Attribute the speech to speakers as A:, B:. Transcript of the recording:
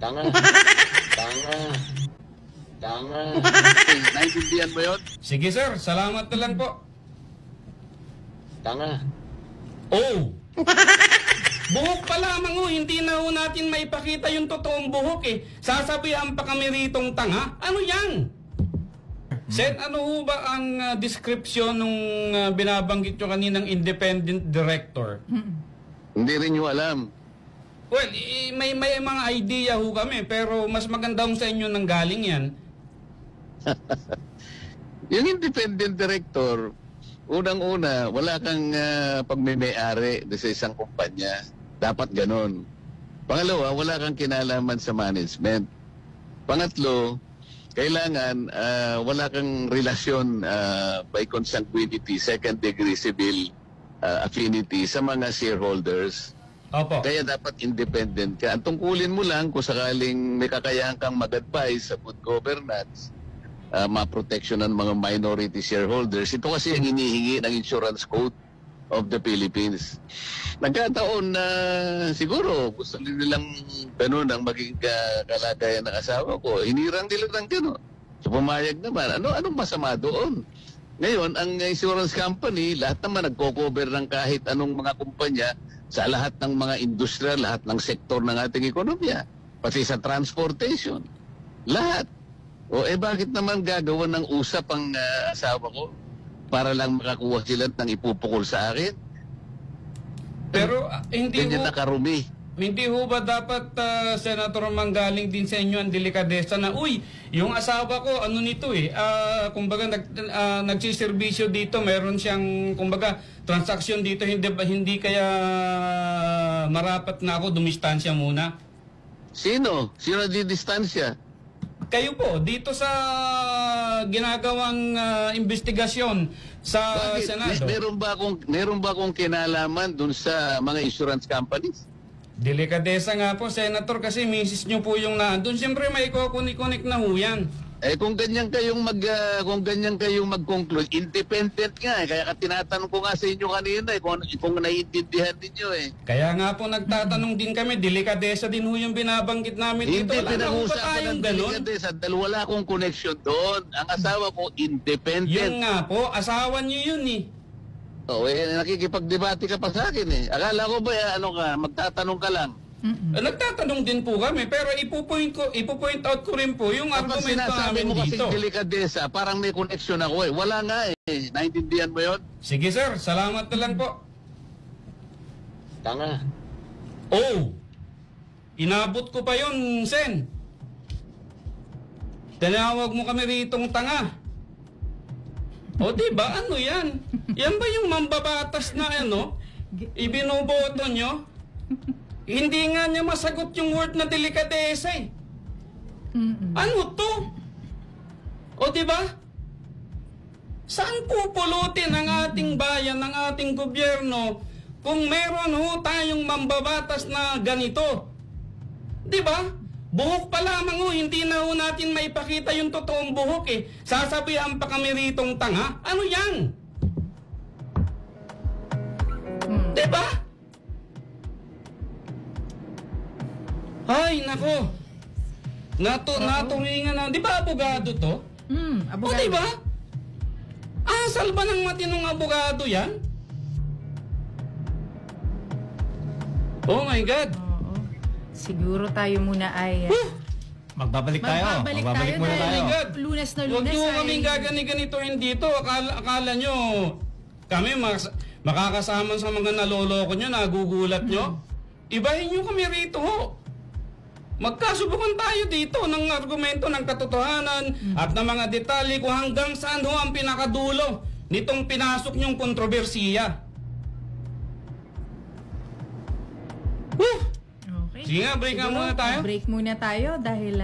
A: Tanga. Tanga. Tanga.
B: Naintindihan mo yun?
C: Sige sir, salamat na lang po.
A: Tanga.
C: Oh! Buhok pa lamang ho, hindi na ho natin maipakita yung totoong buhok eh. Sasabihan pa kami ritong tanga? Ano yan? Sen, ano ho ba ang description nung binabanggit nyo kaninang independent director?
B: Hindi rin nyo alam.
C: Well, may mga idea ho kami, pero mas maganda ho sa inyo nang galing yan.
B: Yung independent director, unang-una, wala kang pagmimay-ari sa isang kumpanya. Dapat ganon. Pangalawa, wala kang kinalaman sa management. Pangatlo, kailangan wala kang relasyon by consanguinity, second degree civil affinity sa mga shareholders.
C: Opo.
B: Kaya dapat independent ka. Ang tungkulin mo lang kung sakaling may kakayahan kang mag-advise sa good governance, ma-protection ng mga minority shareholders. Ito kasi ang hinihingi ng Insurance Code of the Philippines. Nagkataon na siguro gusto nilang ganun ang maging kalagayan ng asawa ko. Hinirang nila ng ganun. So pumayag naman. Anong masama doon? Ngayon, ang insurance company, lahat naman nagko-cover ng kahit anong mga kumpanya sa lahat ng mga industriya, lahat ng sektor ng ating ekonomiya. Pati sa transportation. Lahat. O bakit naman gagawa ng usap ang asawa ko para lang makakuha sila ng ipupukol sa akin?
C: Pero
B: Ganyan nakarumi.
C: Hindi ho ba dapat, Senator, manggaling din sa inyo ang delikadesa na, uy, yung asawa ko, ano nito kumbaga nagsiservisyo dito, meron siyang, kumbaga, transaksyon dito, hindi kaya marapat na ako dumistansya muna?
B: Sino? Sino di distansya?
C: Kayo po, dito sa ginagawang investigasyon sa
B: Bakit?
C: Senado.
B: Meron ba akong kinalaman dun sa mga insurance companies?
C: Delikadesa nga po, Senator, kasi misis nyo po yung naandun. Siyempre may kukunik-kunik na ho yan.
B: Kung ganyan kayong mag-conclude, independent nga Kaya tinatanong ko nga sa inyo kanina kung naiintindihan ninyo
C: Kaya nga po nagtatanong din kami, delikadesa din ho yung binabanggit namin dito.
B: Hindi
C: Wala na ho ba
B: pinag-uusapan
C: tayong
B: ng
C: ganun?
B: delikadesa dahil wala akong connection doon. Ang asawa ko, independent.
C: Yun nga po, asawa nyo yun eh.
B: Nakikipagdebate ka pa sa akin Akala ko ba, magtatanong ka lang.
C: Nagtatanong din po kami, pero ipo-point out ko rin po yung
B: Kapag
C: argumento
B: sinasabi
C: namin
B: mo kasi
C: dito.
B: delikadesa, parang may connection ako Wala nga Naintindihan mo yun?
C: Sige sir, salamat na lang po.
A: Tanga.
C: Oh, inabot ko pa yun, Sen. Tinawag mo kami ritong tanga. O diba, ano yan? Yan ba yung mambabatas na ibinoboto nyo? Hindi nga niya masagot yung word na delikadesa Ano to? O diba? Saan pupulutin ang ating bayan, ang ating gobyerno kung meron ho tayong mambabatas na ganito? Diba? Buhok pa lamang ho, hindi na ho natin maipakita yung totoong buhok Sasabihan pa kami ritong tanga? Ano yan? Diba? Ay, nako. Naturingan na. Di ba abogado to?
D: Abogado.
C: O diba? Asal ba ng matinong abogado yan? Oh my God.
D: Oo. Siguro tayo muna ay...
E: Magbabalik tayo.
D: Magbabalik
E: muna
D: tayo.
E: tayo.
D: Lunes na
C: Huwag
D: lunes
C: nyo
D: ay...
C: kaming gagani-ganitoin dito. Akala nyo, kami makakasama sa mga naloloko nyo, nagugulat nyo. Ibahin nyo kami rito ho. Magkasubukan tayo dito ng argumento ng katotohanan at ng mga detalye kung hanggang saan ho ang pinakadulo nitong pinasok nyong kontrobersiya.
D: Okay.
C: Sige nga, break nga
D: Siguro,
C: muna tayo.
D: Break muna tayo dahil